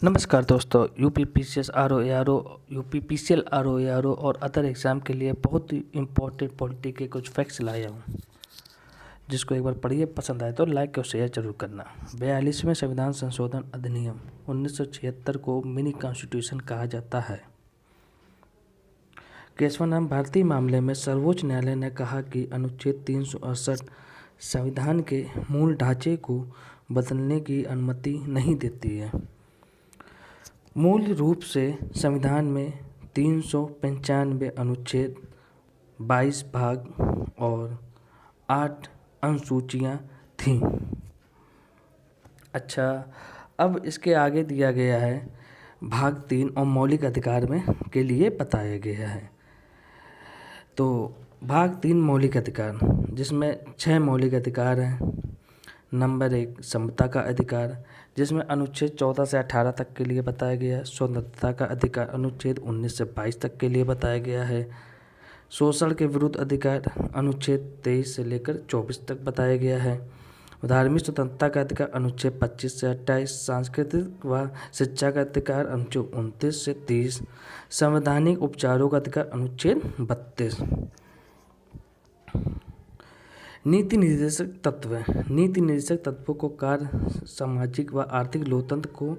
नमस्कार दोस्तों, UPPCS आरओएआरओ, UPPCL आरओएआरओ और अदर एग्ज़ाम के लिए बहुत ही इम्पोर्टेंट पॉलिटी के कुछ फैक्ट्स लाया हूँ, जिसको एक बार पढ़िए, पसंद आए तो लाइक और शेयर जरूर करना। 42वें संविधान संशोधन अधिनियम 1976 को मिनी कॉन्स्टिट्यूशन कहा जाता है। केशवानंद भारतीय मामले में सर्वोच्च न्यायालय ने कहा कि अनुच्छेद 368 संविधान के मूल ढांचे को बदलने की अनुमति नहीं देती है। मूल रूप से संविधान में 395 अनुच्छेद, 22 भाग और 8 अनुसूचियाँ थीं। अच्छा, अब इसके आगे दिया गया है भाग 3 और मौलिक अधिकार में के लिए बताया गया है। तो भाग 3 मौलिक अधिकार, जिसमें 6 मौलिक अधिकार हैं। नंबर 1 समता का अधिकार, जिसमें अनुच्छेद 14 से 18 तक के लिए बताया गया है। स्वतंत्रता का अधिकार अनुच्छेद 19 से 22 तक के लिए बताया गया है। शोषण के विरुद्ध अधिकार अनुच्छेद 23 से लेकर 24 तक बताया गया है। धार्मिक स्वतंत्रता का अधिकार अनुच्छेद 25 से 28। सांस्कृतिक व शिक्षा का अधिकार अनुच्छेद 29 से 30। संवैधानिक उपचारों का अधिकार अनुच्छेद 32। नीति निर्देशक तत्व, नीति निर्देशक तत्वों को कार्य, सामाजिक व आर्थिक लोकतंत्र को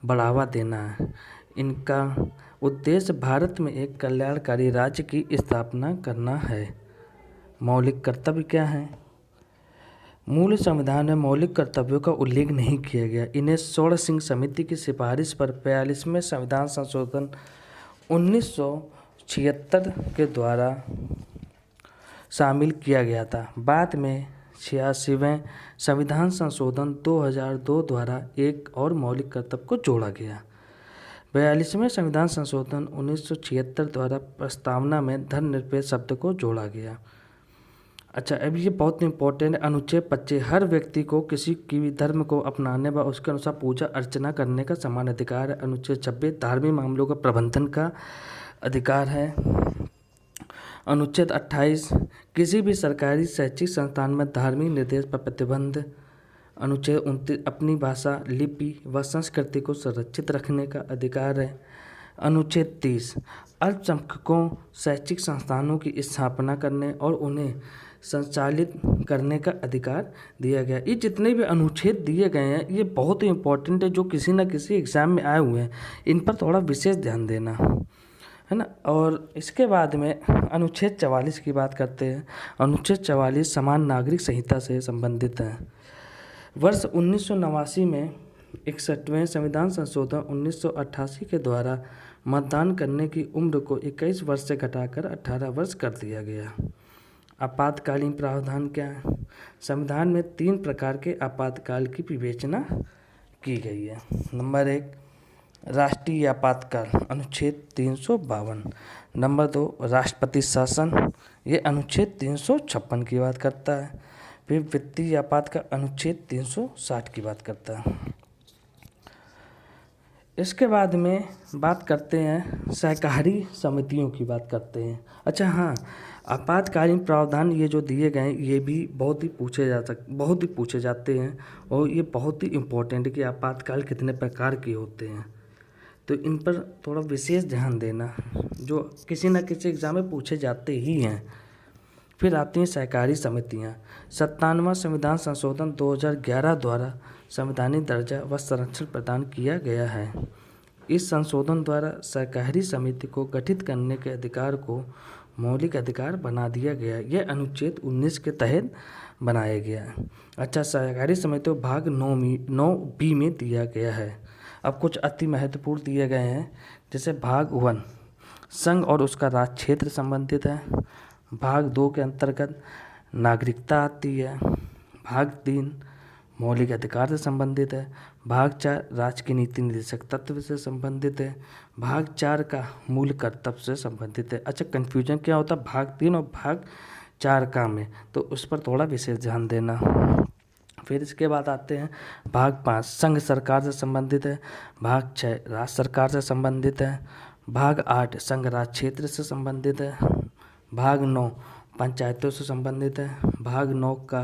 बढ़ावा देना है। इनका उद्देश्य भारत में एक कल्याणकारी राज्य की स्थापना करना है। मौलिक कर्तव्य क्या है? मूल संविधान में मौलिक कर्तव्यों का उल्लेख नहीं किया गया। इन्हें स्वर्ण सिंह समिति की सिफारिश पर 42वें संविधान संशोधन 1976 के द्वारा शामिल किया गया था। बाद में 86वें संविधान संशोधन 2002 द्वारा एक और मौलिक कर्तव्य को जोड़ा गया। 42वें संविधान संशोधन 1976 द्वारा प्रस्तावना में धर्मनिरपेक्ष शब्द को जोड़ा गया। अच्छा, अब ये बहुत इंपॉर्टेंट है। अनुच्छेद 25 हर व्यक्ति को किसी की भी धर्म को अपनाने व उसके अनुसार पूजा अर्चना करने का समान अधिकार है। अनुच्छेद 26 धार्मिक मामलों का प्रबंधन का अधिकार है। अनुच्छेद 28 किसी भी सरकारी शैक्षिक संस्थान में धार्मिक निर्देश पर प्रतिबंध। अनुच्छेद 29 अपनी भाषा, लिपि व संस्कृति को संरक्षित रखने का अधिकार है। अनुच्छेद 30 अल्पसंख्यकों शैक्षिक संस्थानों की स्थापना करने और उन्हें संचालित करने का अधिकार दिया गया। ये जितने भी अनुच्छेद दिए गए हैं ये बहुत ही इम्पोर्टेंट है, जो किसी न किसी एग्ज़ाम में आए हुए हैं। इन पर थोड़ा विशेष ध्यान देना है ना। और इसके बाद में अनुच्छेद 44 की बात करते हैं। अनुच्छेद 44 समान नागरिक संहिता से संबंधित है। वर्ष 1989 में 61वें संविधान संशोधन 1988 के द्वारा मतदान करने की उम्र को 21 वर्ष से घटाकर 18 वर्ष कर दिया गया। आपातकालीन प्रावधान क्या है? संविधान में 3 प्रकार के आपातकाल की विवेचना की गई है। नंबर 1 राष्ट्रीय आपातकाल अनुच्छेद 352। नंबर 2 राष्ट्रपति शासन, ये अनुच्छेद 356 की बात करता है। फिर वित्तीय आपातकाल अनुच्छेद 360 की बात करता है। इसके बाद में बात करते हैं सहकारी समितियों की बात करते हैं। अच्छा हाँ, आपातकालीन प्रावधान ये जो दिए गए हैं ये भी बहुत ही पूछे जाते हैं और ये बहुत ही इम्पोर्टेंट है कि आपातकाल कितने प्रकार के होते हैं, तो इन पर थोड़ा विशेष ध्यान देना, जो किसी न किसी एग्ज़ाम में पूछे जाते ही हैं। फिर आती हैं सहकारी समितियाँ। 97वां संविधान संशोधन 2011 द्वारा संवैधानिक दर्जा व संरक्षण प्रदान किया गया है। इस संशोधन द्वारा सहकारी समिति को गठित करने के अधिकार को मौलिक अधिकार बना दिया गया। यह अनुच्छेद 19 के तहत बनाया गया है। अच्छा, सहकारी समिति को भाग 9B में दिया गया है। अब कुछ अति महत्वपूर्ण दिए गए हैं, जैसे भाग 1 संघ और उसका राज क्षेत्र संबंधित है। भाग 2 के अंतर्गत नागरिकता आती है। भाग 3 मौलिक अधिकार से संबंधित है। भाग 4 राज्य की नीति निर्देशक तत्व से संबंधित है। भाग 4 का मूल कर्तव्य से संबंधित है। अच्छा, कन्फ्यूजन क्या होता है भाग 3 और भाग 4 का में, तो उस पर थोड़ा विशेष ध्यान देना। फिर इसके बाद आते हैं भाग 5 संघ सरकार से संबंधित है। भाग 6 राज्य सरकार से संबंधित है। भाग 8 संघ राज क्षेत्र से संबंधित है। भाग 9 पंचायतों से संबंधित है। भाग 9 का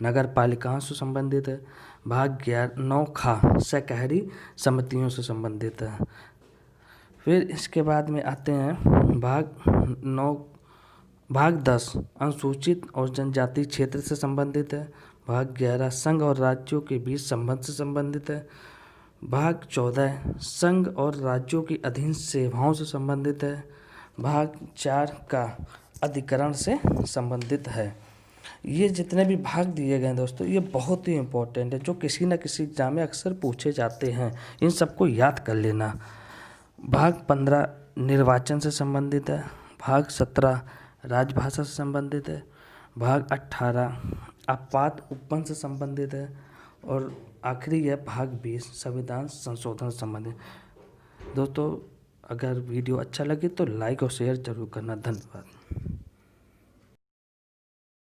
नगर पालिकाओं से संबंधित है। भाग 9 खा शाकाहारी समितियों से संबंधित है। फिर इसके बाद में आते हैं भाग 10 अनुसूचित और जनजाति क्षेत्र से संबंधित है। भाग 11 संघ और राज्यों के बीच संबंध से संबंधित है। भाग 14 संघ और राज्यों की अधीन सेवाओं से संबंधित है। भाग 4 का अधिकरण से संबंधित है। ये जितने भी भाग दिए गए हैं दोस्तों, ये बहुत ही इम्पोर्टेंट है, जो किसी न किसी एग्जाम में अक्सर पूछे जाते हैं। इन सबको याद कर लेना। भाग 15 निर्वाचन से संबंधित है। भाग 17 राजभाषा से संबंधित है। भाग 18 आपात उपवन से संबंधित है। और आखिरी है भाग 20 संविधान संशोधन से संबंधित। दोस्तों, अगर वीडियो अच्छा लगे तो लाइक और शेयर जरूर करना। धन्यवाद।